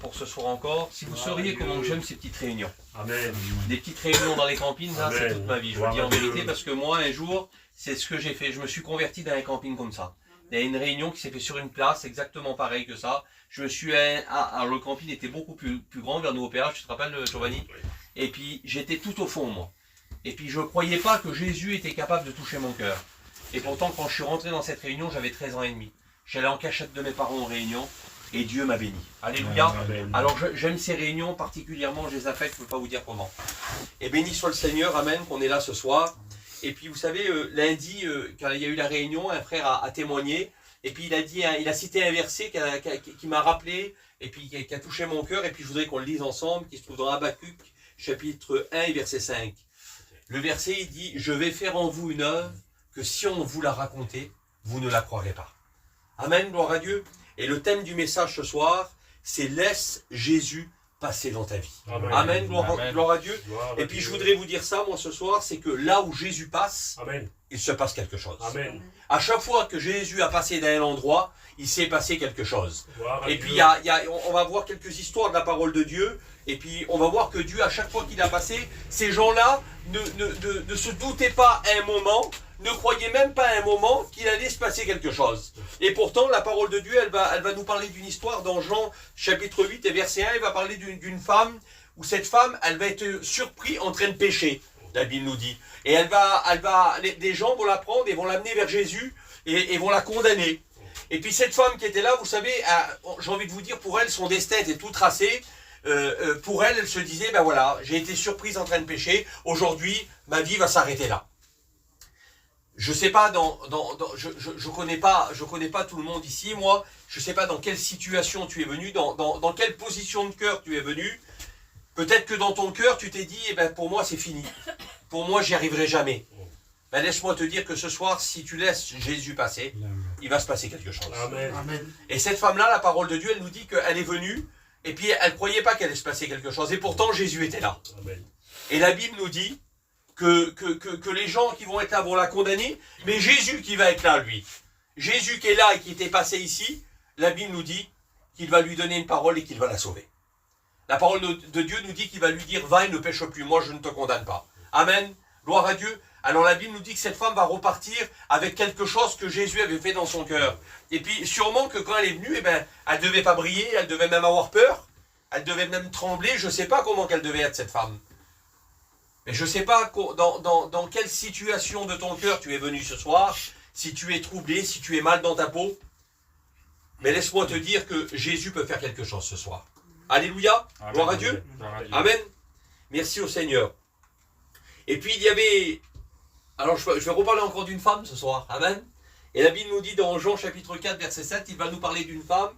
pour ce soir encore. Si vous sauriez comment j'aime ces petites réunions. Amen. Des petites réunions dans les campings, ça, c'est toute ma vie. Je vous le dis en vérité parce que moi, un jour, c'est ce que j'ai fait. Je me suis converti dans un camping comme ça. Il y a une réunion qui s'est faite sur une place, exactement pareil que ça. Je me suis... alors le camping était beaucoup plus grand vers Nouveau Péage, tu te rappelles, Giovanni? Et puis, j'étais tout au fond, moi. Et puis, je ne croyais pas que Jésus était capable de toucher mon cœur. Et pourtant, quand je suis rentré dans cette réunion, j'avais 13 ans et demi. J'allais en cachette de mes parents en réunion. Et Dieu m'a béni. Alléluia. Amen. Alors j'aime ces réunions particulièrement, je les affecte, je ne peux pas vous dire comment. Et béni soit le Seigneur, amen, qu'on est là ce soir. Et puis vous savez, lundi, quand il y a eu la réunion, un frère a témoigné. Et puis il a cité un verset qui m'a rappelé, et puis qui a touché mon cœur. Et puis je voudrais qu'on le lise ensemble, qui se trouve dans Habacuc, chapitre 1 et verset 5. Le verset, il dit, « Je vais faire en vous une œuvre que si on vous la racontait, vous ne la croirez pas. » Amen, gloire à Dieu. Et le thème du message ce soir, c'est « Laisse Jésus passer dans ta vie ». Amen, gloire à Dieu. Et puis je voudrais vous dire ça, moi ce soir, c'est que là où Jésus passe, Amen, il se passe quelque chose. Amen. À chaque fois que Jésus a passé dans un endroit, il s'est passé quelque chose. Et puis on va voir quelques histoires de la parole de Dieu. Et puis on va voir que Dieu, à chaque fois qu'il a passé, ces gens-là ne se doutaient pas un moment, ne croyaient même pas un moment qu'il allait se passer quelque chose. Et pourtant, la parole de Dieu, elle va nous parler d'une histoire dans Jean chapitre 8 et verset 1. Elle va parler d'une femme, où cette femme, elle va être surprise en train de pécher, la Bible nous dit. Et des gens vont la prendre et vont l'amener vers Jésus et vont la condamner. Et puis cette femme qui était là, vous savez, j'ai envie de vous dire, pour elle, son destin était tout tracé. Pour elle, elle se disait, ben voilà, j'ai été surprise en train de pécher, aujourd'hui, ma vie va s'arrêter là. Je sais pas, je connais pas tout le monde ici, moi, je sais pas dans quelle situation tu es venu, dans quelle position de cœur tu es venu. Peut-être que dans ton cœur, tu t'es dit, eh ben pour moi c'est fini, pour moi j'y arriverai jamais. Ben laisse-moi te dire que ce soir, si tu laisses Jésus passer, il va se passer quelque chose. Amen. Et cette femme-là, la parole de Dieu, elle nous dit qu'elle est venue, et puis elle ne croyait pas qu'elle allait se passer quelque chose. Et pourtant, Jésus était là. Amen. Et la Bible nous dit que les gens qui vont être là vont la condamner, mais Jésus qui va être là, lui. Jésus qui est là et qui était passé ici, la Bible nous dit qu'il va lui donner une parole et qu'il va la sauver. La parole de Dieu nous dit qu'il va lui dire, va et ne pêche plus, moi je ne te condamne pas. Amen. Gloire à Dieu. Alors la Bible nous dit que cette femme va repartir avec quelque chose que Jésus avait fait dans son cœur. Et puis sûrement que quand elle est venue, eh ben, elle ne devait pas briller, elle devait même avoir peur, elle devait même trembler, je ne sais pas comment qu'elle devait être cette femme. Mais je ne sais pas dans quelle situation de ton cœur tu es venu ce soir, si tu es troublé, si tu es mal dans ta peau. Mais laisse-moi te dire que Jésus peut faire quelque chose ce soir. Alléluia, Amen. Gloire à Dieu. Amen. Merci au Seigneur. Et puis il y avait... Alors je vais reparler encore d'une femme ce soir. Amen. Et la Bible nous dit dans Jean chapitre 4 verset 7, il va nous parler d'une femme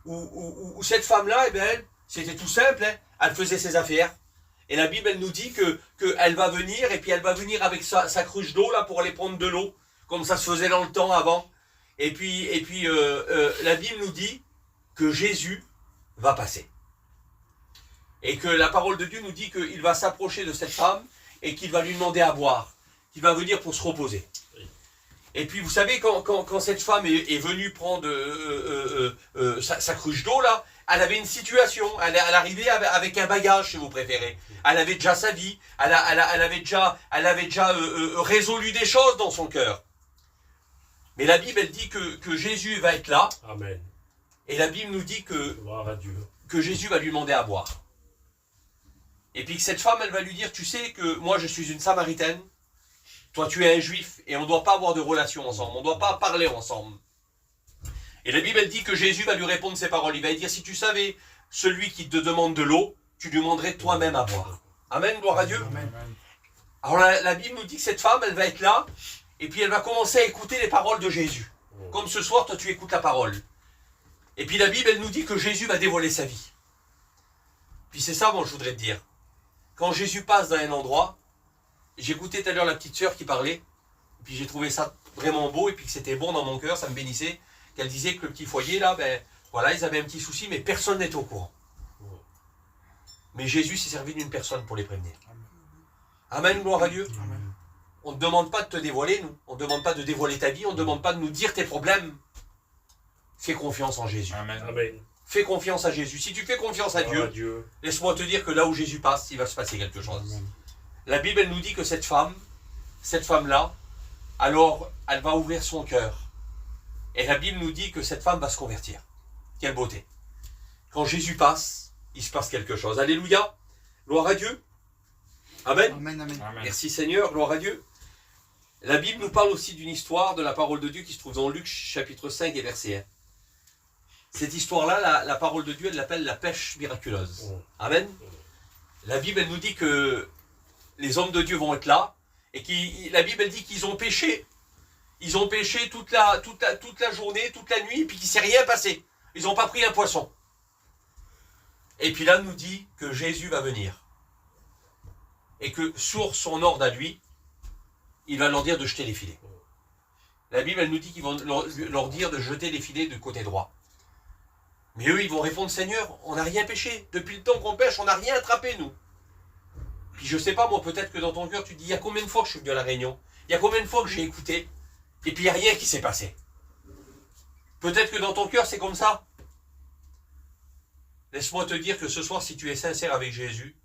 où cette femme-là, eh ben, c'était tout simple, hein, elle faisait ses affaires. Et la Bible, elle nous dit qu'elle va venir, et puis elle va venir avec sa cruche d'eau là pour aller prendre de l'eau, comme ça se faisait dans le temps avant. Et puis la Bible nous dit que Jésus va passer. Et que la parole de Dieu nous dit qu'il va s'approcher de cette femme et qu'il va lui demander à boire, qu'il va venir pour se reposer. Et puis vous savez, quand cette femme est venue prendre sa cruche d'eau là, elle avait une situation, elle arrivait avec un bagage si vous préférez. Elle avait déjà sa vie, elle avait déjà résolu des choses dans son cœur. Mais la Bible elle dit que Jésus va être là. Amen. Et la Bible nous dit que Jésus va lui demander à boire. Et puis que cette femme elle va lui dire, tu sais que moi je suis une Samaritaine, toi tu es un Juif et on ne doit pas avoir de relation ensemble, on ne doit pas parler ensemble. Et la Bible elle dit que Jésus va lui répondre ces paroles. Il va lui dire, si tu savais celui qui te demande de l'eau, tu lui demanderais toi-même à boire. Amen, gloire à Dieu. Amen. Alors la Bible nous dit que cette femme, elle va être là, et puis elle va commencer à écouter les paroles de Jésus. Comme ce soir, toi tu écoutes la parole. Et puis la Bible, elle nous dit que Jésus va dévoiler sa vie. Puis c'est ça, moi je voudrais te dire. Quand Jésus passe dans un endroit, j'écoutais tout à l'heure la petite sœur qui parlait, et puis j'ai trouvé ça vraiment beau, et puis que c'était bon dans mon cœur, ça me bénissait. Qu'elle disait que le petit foyer là, ben voilà, ils avaient un petit souci, mais personne n'était au courant. Mais Jésus s'est servi d'une personne pour les prévenir. Amen, gloire à Dieu. Amen. On ne demande pas de te dévoiler, nous. On ne demande pas de dévoiler ta vie, on ne demande pas de nous dire tes problèmes. Fais confiance en Jésus. Amen. Amen. fais confiance à Jésus. Si tu fais confiance à Dieu, laisse-moi te dire que là où Jésus passe, il va se passer quelque chose. Amen. La Bible, elle nous dit que cette femme-là, alors, elle va ouvrir son cœur. Et la Bible nous dit que cette femme va se convertir. Quelle beauté. Quand Jésus passe, il se passe quelque chose. Alléluia. Gloire à Dieu. Amen. Amen, amen. Merci Seigneur, gloire à Dieu. La Bible nous parle aussi d'une histoire de la parole de Dieu qui se trouve dans Luc chapitre 5 et verset 1. Cette histoire-là, la parole de Dieu, elle l'appelle la pêche miraculeuse. Amen. La Bible, elle nous dit que les hommes de Dieu vont être là et la Bible, elle dit qu'ils ont pêché. Ils ont pêché toute la journée, toute la nuit, et puis qu'il ne s'est rien passé. Ils n'ont pas pris un poisson. Et puis là, nous dit que Jésus va venir. Et que sur son ordre à lui, il va leur dire de jeter les filets. La Bible, elle nous dit qu'ils vont leur dire de jeter les filets du côté droit. Mais eux, ils vont répondre, Seigneur, on n'a rien pêché. Depuis le temps qu'on pêche, on n'a rien attrapé, nous. Puis je sais pas, moi, peut-être que dans ton cœur, tu te dis, il y a combien de fois que je suis venu à la Réunion? Il y a combien de fois que j'ai écouté? Et puis il n'y a rien qui s'est passé. Peut-être que dans ton cœur, c'est comme ça. Laisse-moi te dire que ce soir, si tu es sincère avec Jésus,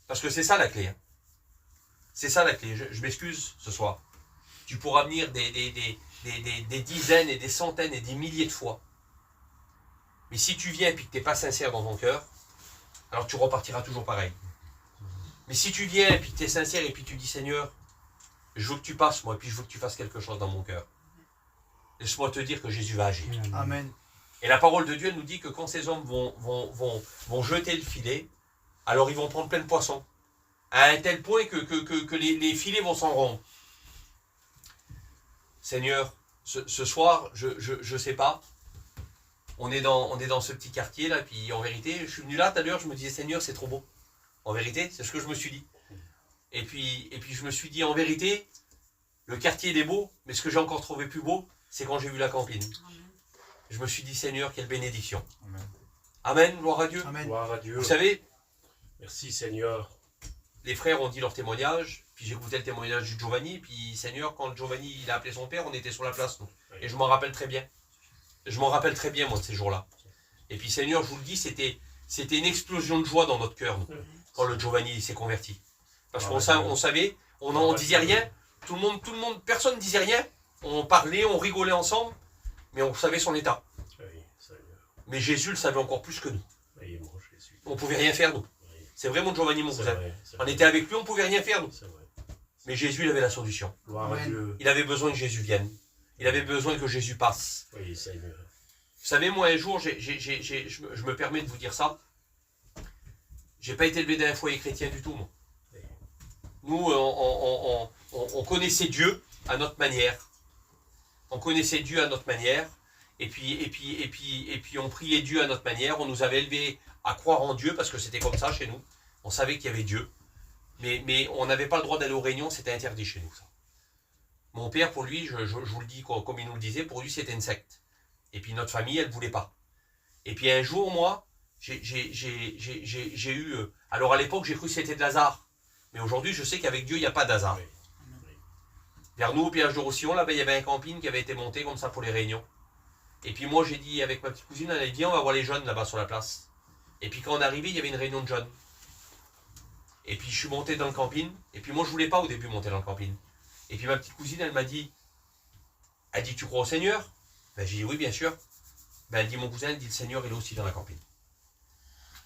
parce que c'est ça la clé. Hein. C'est ça la clé. Je m'excuse ce soir. Tu pourras venir des dizaines et des centaines et des milliers de fois. Mais si tu viens et puis que tu n'es pas sincère dans ton cœur, alors tu repartiras toujours pareil. Mais si tu viens et puis que tu es sincère et puis tu dis Seigneur, je veux que tu passes moi et puis je veux que tu fasses quelque chose dans mon cœur. Laisse-moi te dire que Jésus va agir. Amen. Et la parole de Dieu nous dit que quand ces hommes vont jeter le filet, alors ils vont prendre plein de poissons. À un tel point que les filets vont s'en rompre. Seigneur, ce soir, je sais pas, on est dans ce petit quartier là, puis en vérité, je suis venu là tout à l'heure, je me disais Seigneur, c'est trop beau. En vérité, c'est ce que je me suis dit. Et puis je me suis dit, en vérité, le quartier il est beau, mais ce que j'ai encore trouvé plus beau, c'est quand j'ai vu la campine. Amen. Je me suis dit, Seigneur, quelle bénédiction. Amen. Amen, gloire à Dieu. Amen. Gloire à Dieu. Vous savez, merci Seigneur. Les frères ont dit leur témoignage, puis j'écoutais le témoignage du Giovanni, puis Seigneur, quand Giovanni il a appelé son père, on était sur la place, nous. Et je m'en rappelle très bien. Je m'en rappelle très bien, moi, de ces jours-là. Et puis Seigneur, je vous le dis, c'était une explosion de joie dans notre cœur, nous, quand le Giovanni s'est converti. Parce qu'on savait, on n'en disait rien, tout le monde, personne ne disait rien, on parlait, on rigolait ensemble, mais on savait son état. Mais Jésus le savait encore plus que nous. On ne pouvait rien faire, nous. C'est vrai, mon Giovanni, mon cousin. On était avec lui, on ne pouvait rien faire, nous. Mais Jésus, il avait la solution. Il avait besoin que Jésus vienne. Il avait besoin que Jésus passe. Oui, Seigneur. Vous savez, moi, un jour, je me permets de vous dire ça. J'ai pas été élevé dans un foyer chrétien du tout, moi. Nous, on connaissait Dieu à notre manière. On connaissait Dieu à notre manière. Et puis on priait Dieu à notre manière. On nous avait élevés à croire en Dieu parce que c'était comme ça chez nous. On savait qu'il y avait Dieu. Mais on n'avait pas le droit d'aller aux réunions, c'était interdit chez nous, ça. Mon père, pour lui, je vous le dis comme il nous le disait, pour lui c'était une secte. Et puis notre famille, elle ne voulait pas. Et puis un jour, moi, j'ai eu... alors à l'époque, j'ai cru que c'était de hasard. Mais aujourd'hui, je sais qu'avec Dieu, il n'y a pas d'hasard. Vers nous, au Piège de Roussillon, là-bas, il y avait un camping qui avait été monté comme ça pour les réunions. Et puis moi, j'ai dit avec ma petite cousine, elle a dit, on va voir les jeunes là-bas sur la place. Et puis quand on est arrivé, il y avait une réunion de jeunes. Et puis je suis monté dans le camping. Et puis moi, je ne voulais pas au début monter dans le camping. Et puis ma petite cousine, elle m'a dit, tu crois au Seigneur? Ben, j'ai dit, oui, bien sûr. Ben, elle dit, mon cousin, elle dit, le Seigneur, il est aussi dans la camping.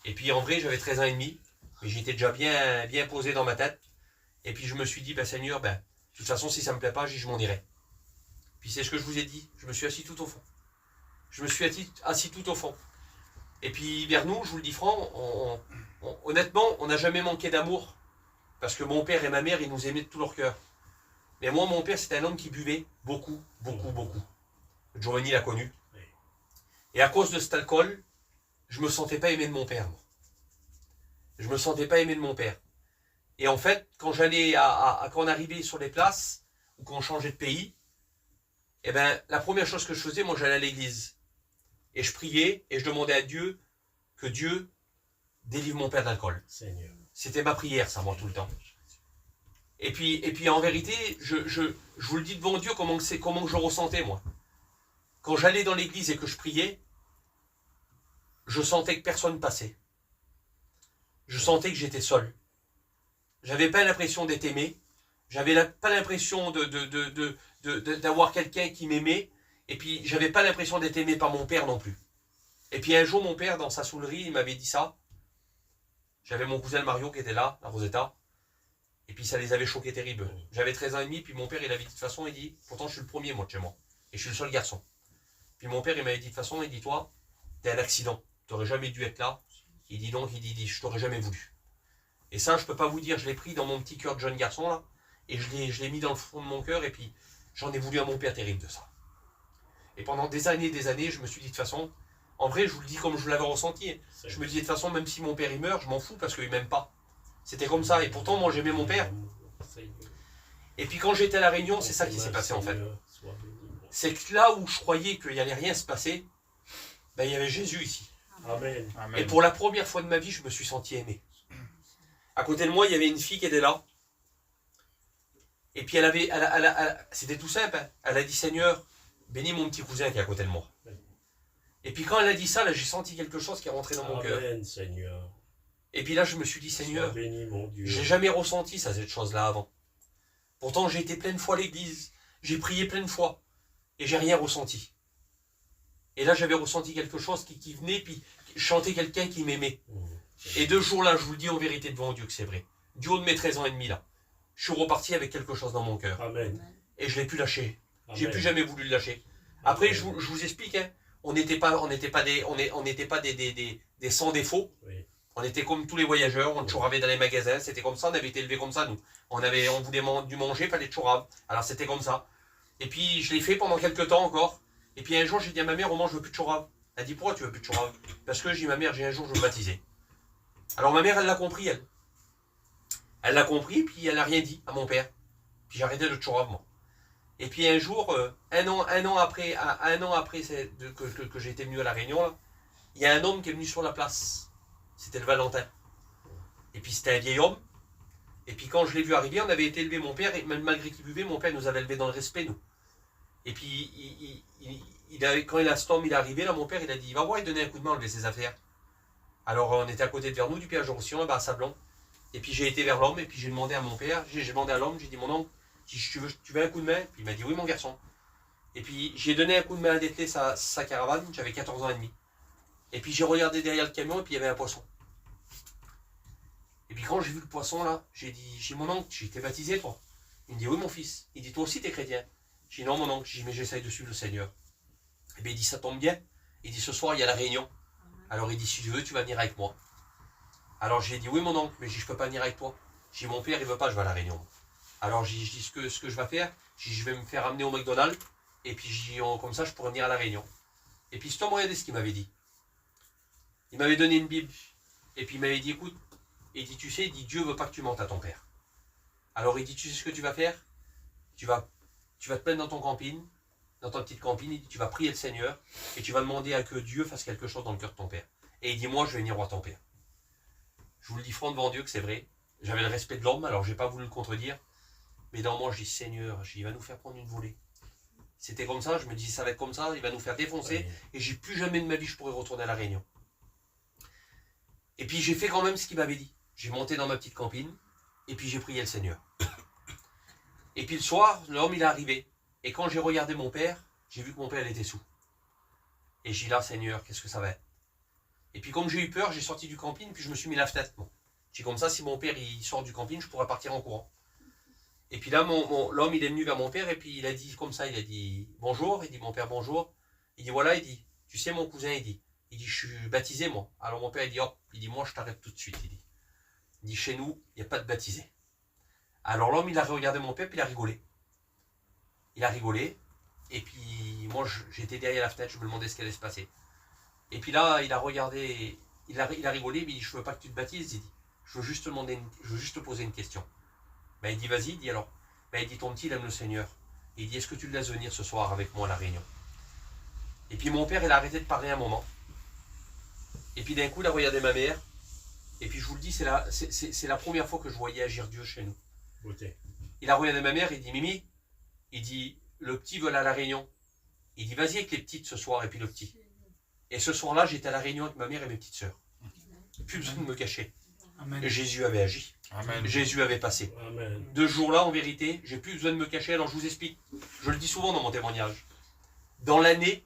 Et puis en vrai, j'avais 13 ans et demi. Mais j'étais déjà bien posé dans ma tête. Et puis je me suis dit, ben, Seigneur, ben, de toute façon, si ça ne me plaît pas, je m'en irai. Puis c'est ce que je vous ai dit. Je me suis assis tout au fond. Je me suis assis tout au fond. Et puis vers nous, je vous le dis franc, honnêtement, on n'a jamais manqué d'amour. Parce que mon père et ma mère, ils nous aimaient de tout leur cœur. Mais moi, mon père, c'était un homme qui buvait beaucoup. Giovanni l'a connu. Et à cause de cet alcool, je ne me sentais pas aimé de mon père. Moi. Je ne me sentais pas aimé de mon père. Et en fait, quand quand on arrivait sur les places, ou quand on changeait de pays, eh ben, la première chose que je faisais, moi, j'allais à l'église. Et je priais, et je demandais à Dieu que Dieu délivre mon père de l'alcool. C'était ma prière, ça, moi, tout le temps. Et puis en vérité, je vous le dis devant Dieu, comment je ressentais, moi. Quand j'allais dans l'église et que je priais, je sentais que personne passait. Je sentais que j'étais seul. J'avais pas l'impression d'être aimé. J'avais pas l'impression d'avoir quelqu'un qui m'aimait. Et puis, j'avais pas l'impression d'être aimé par mon père non plus. Et puis un jour, mon père, dans sa saoulerie, il m'avait dit ça. J'avais mon cousin Mario qui était là, à Rosetta. Et puis ça les avait choqués terrible. J'avais 13 ans et demi, puis mon père, il avait dit de toute façon, il dit, pourtant je suis le premier, moi, de chez moi. Et je suis le seul garçon. Puis mon père, il m'avait dit de toute façon, il dit, toi, t'es un accident. T'aurais jamais dû être là. Il dit donc, il dit, je t'aurais jamais voulu. Et ça, je peux pas vous dire, je l'ai pris dans mon petit cœur de jeune garçon, là. Et je l'ai mis dans le fond de mon cœur, et puis j'en ai voulu à mon père terrible de ça. Et pendant des années, je me suis dit de toute façon, en vrai, je vous le dis comme je l'avais ressenti. Je me dis de toute façon, même si mon père il meurt, je m'en fous parce qu'il m'aime pas. C'était comme ça. Et pourtant, moi, j'aimais mon père. Et puis quand j'étais à La Réunion, c'est ça qui s'est passé en fait. C'est que là où je croyais qu'il n'y allait rien se passer, ben, il y avait Jésus ici. Amen. Et pour la première fois de ma vie, je me suis senti aimé. À côté de moi, il y avait une fille qui était là. Et puis c'était tout simple. Hein. Elle a dit, Seigneur, bénis mon petit cousin qui est à côté de moi. Et puis quand elle a dit ça, là, j'ai senti quelque chose qui est rentré dans mon cœur. Seigneur. Et puis là, je me suis dit, Seigneur, j'ai jamais ressenti ça, cette chose-là avant. Pourtant, j'ai été plein de fois à l'église, j'ai prié plein de fois, et j'ai rien ressenti. Et là, j'avais ressenti quelque chose qui venait, puis chanter quelqu'un qui m'aimait. Et 2 jours là, je vous le dis en vérité devant Dieu que c'est vrai. Du haut de mes 13 ans et demi là, je suis reparti avec quelque chose dans mon cœur. Amen. Et je l'ai plus lâché. J'ai plus jamais voulu le lâcher. Après, je vous explique, hein, on n'était pas des sans défauts. Oui. On était comme tous les voyageurs, on chouravait dans les magasins, c'était comme ça, on avait été élevés comme ça, nous. On voulait du manger, fallait chourave. Alors c'était comme ça. Et puis je l'ai fait pendant quelques temps encore. Et puis un jour, j'ai dit à ma mère, Roman, je veux plus de chourave. Elle a dit, pourquoi tu veux plus de chourave? Parce que j'ai dit, ma mère, j'ai un jour, je veux me baptiser. Alors ma mère, elle l'a compris, elle. Elle l'a compris, puis elle n'a rien dit à mon père. Puis j'ai arrêté le chourave, moi. Et puis un jour, un an après que j'ai été venu à La Réunion, là, il y a un homme qui est venu sur la place. C'était le Valentin. Et puis c'était un vieil homme. Et puis quand je l'ai vu arriver, on avait été élevé, mon père, et même malgré qu'il buvait, mon père nous avait élevés dans le respect, nous. Et puis quand cet homme il est arrivé, là, mon père, il a dit, va voir, il donnait un coup de main, enlever ses affaires. Alors on était à côté de Vernou, du péage de Roussillon, là-bas à Sablon. Et puis j'ai été vers l'homme, et puis j'ai demandé à mon père, j'ai demandé à l'homme, j'ai dit, mon oncle, tu veux un coup de main? Puis il m'a dit, oui mon garçon. Et puis j'ai donné un coup de main à dételer sa caravane, j'avais 14 ans et demi. Et puis j'ai regardé derrière le camion, et puis il y avait un poisson. Et puis quand j'ai vu le poisson là, j'ai dit, mon oncle, j'ai été baptisé toi? Il me dit, oui mon fils. Il dit, toi aussi t'es chrétien? J'ai dit, non mon oncle, j'ai dit, mais j'essaye de suivre le Seigneur. Et bien il dit, ça tombe bien. Il dit, ce soir il y a la réunion. Alors il dit, si tu veux, tu vas venir avec moi. Alors j'ai dit, oui mon oncle, mais je ne peux pas venir avec toi. J'ai dit, mon père il veut pas, je vais à la réunion. Alors j'ai dit, ce que je vais faire, je vais me faire amener au McDonald's, et puis comme ça je pourrais venir à la réunion. Et puis c'est toi, regardez ce qu'il m'avait dit. Il m'avait donné une Bible, et puis il m'avait dit, écoute, il dit, tu sais, il dit, Dieu veut pas que tu mentes à ton père. Alors il dit, tu sais ce que tu vas faire? Tu vas te plaindre dans ton camping, dans ta petite campine, il dit, tu vas prier le Seigneur, et tu vas demander à que Dieu fasse quelque chose dans le cœur de ton père. Et il dit, moi je vais venir voir ton père. Je vous le dis franc devant Dieu que c'est vrai. J'avais le respect de l'homme, alors j'ai pas voulu le contredire. Mais dans moi, je dis, Seigneur, il va nous faire prendre une volée. C'était comme ça, je me dis, ça va être comme ça, il va nous faire défoncer, oui. Et j'ai plus jamais de ma vie, je pourrais retourner à la Réunion. Et puis j'ai fait quand même ce qu'il m'avait dit. J'ai monté dans ma petite campine, et puis j'ai prié le Seigneur. Et puis le soir, l'homme il est arrivé. Et quand j'ai regardé mon père, j'ai vu que mon père il était sous. Et j'ai dit là, Seigneur, qu'est-ce que ça va être? Et puis comme j'ai eu peur, j'ai sorti du camping, puis je me suis mis la fenêtre. Bon. J'ai comme ça, si mon père il sort du camping, je pourrais partir en courant. Et puis là, l'homme il est venu vers mon père, et puis il a dit comme ça, il a dit bonjour, il dit mon père bonjour. Il dit voilà, il dit, tu sais mon cousin, il dit je suis baptisé moi. Alors mon père il dit hop, il dit moi je t'arrête tout de suite, il dit chez nous, il n'y a pas de baptisé. Alors l'homme il a regardé mon père, puis il a rigolé. Il a rigolé, et puis moi j'étais derrière la fenêtre, je me demandais ce qui allait se passer. Et puis là, il a regardé, il a rigolé, mais il dit, je veux pas que tu te baptises, il dit, je veux juste te poser une question. Ben, il dit, vas-y, il dit alors. Ben, il dit, ton petit, il aime le Seigneur. Et il dit, est-ce que tu le laisses venir ce soir avec moi à la Réunion? Et puis mon père, il a arrêté de parler un moment. Et puis d'un coup, il a regardé ma mère. Et puis je vous le dis, c'est la première fois que je voyais agir Dieu chez nous. Okay. Il a regardé ma mère, il dit, Mimi, il dit, le petit veut aller à la Réunion. Il dit, vas-y avec les petites ce soir, et puis le petit. Et ce soir-là, j'étais à la réunion avec ma mère et mes petites sœurs. Plus besoin de me cacher. Amen. Et Jésus avait agi. Amen. Jésus avait passé. Amen. De ce jour-là, en vérité, j'ai plus besoin de me cacher. Alors je vous explique. Je le dis souvent dans mon témoignage. Dans l'année,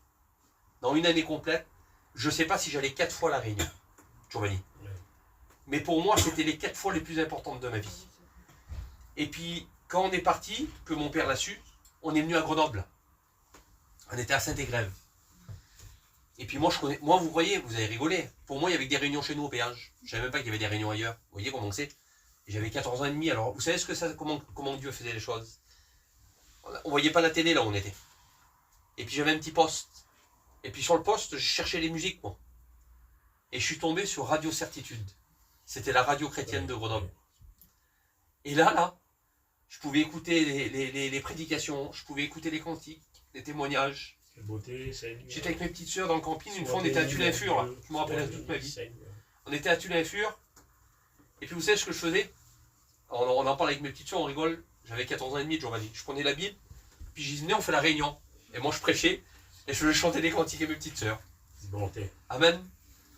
dans une année complète, je ne sais pas si j'allais 4 fois à la réunion. Giovanni. Ouais. Mais pour moi, c'était les 4 fois les plus importantes de ma vie. Et puis, quand on est parti, que mon père l'a su, on est venu à Grenoble. On était à Saint-Égrève. Et puis moi, moi, vous voyez, vous avez rigolé. Pour moi, il y avait des réunions chez nous au péage. Je ne savais même pas qu'il y avait des réunions ailleurs. Vous voyez comment c'est. J'avais 14 ans et demi. Alors, vous savez ce que ça, comment Dieu faisait les choses. On ne voyait pas la télé là où on était. Et puis j'avais un petit poste. Et puis sur le poste, je cherchais les musiques, moi. Et je suis tombé sur Radio Certitude. C'était la radio chrétienne de Grenoble. Et là, je pouvais écouter les prédications, je pouvais écouter les cantiques, les témoignages. Quelle beauté, Seigneur. J'étais avec mes petites sœurs dans le camping, une fois on était à Tullin-Fur, là. Je me rappellerai toute ma vie. On était à Tullin-Fur, et puis vous savez ce que je faisais? On en parle avec mes petites sœurs, on rigole. J'avais 14 ans et demi, Giovanni. Je prenais la Bible, puis je disais, venez, on fait la réunion. Et moi je prêchais, et je chantais des cantiques à mes petites sœurs. Bonté. Amen.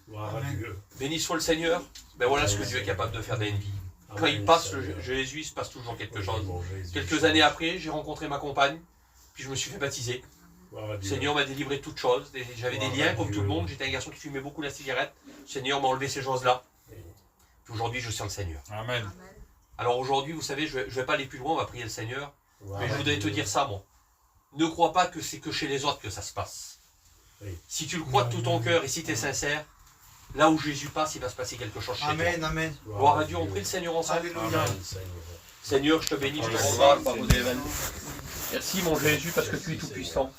Gloire à Dieu. Béni soit le Seigneur. Ben voilà ce que Dieu est capable de faire dans une vie. Quand il passe, Jésus, il se passe toujours quelque chose. Quelques années après, j'ai rencontré ma compagne, puis je me suis fait baptiser. Le Seigneur m'a délivré de toutes choses. J'avais des liens comme tout le monde. J'étais un garçon qui fumait beaucoup la cigarette. Le Seigneur m'a enlevé ces choses-là. Puis aujourd'hui, je sens le Seigneur. Amen. Alors aujourd'hui, vous savez, je ne vais pas aller plus loin, on va prier le Seigneur. Mais je voudrais te dire ça, moi. Ne crois pas que c'est que chez les autres que ça se passe. Si tu le crois de tout ton cœur et si tu es sincère, là où Jésus passe, il va se passer quelque chose chez toi. Amen, amen. Gloire à Dieu, on prie le Seigneur ensemble. Alléluia. Seigneur, je te bénis, je te rends grâce. Merci mon Jésus parce que tu es tout puissant.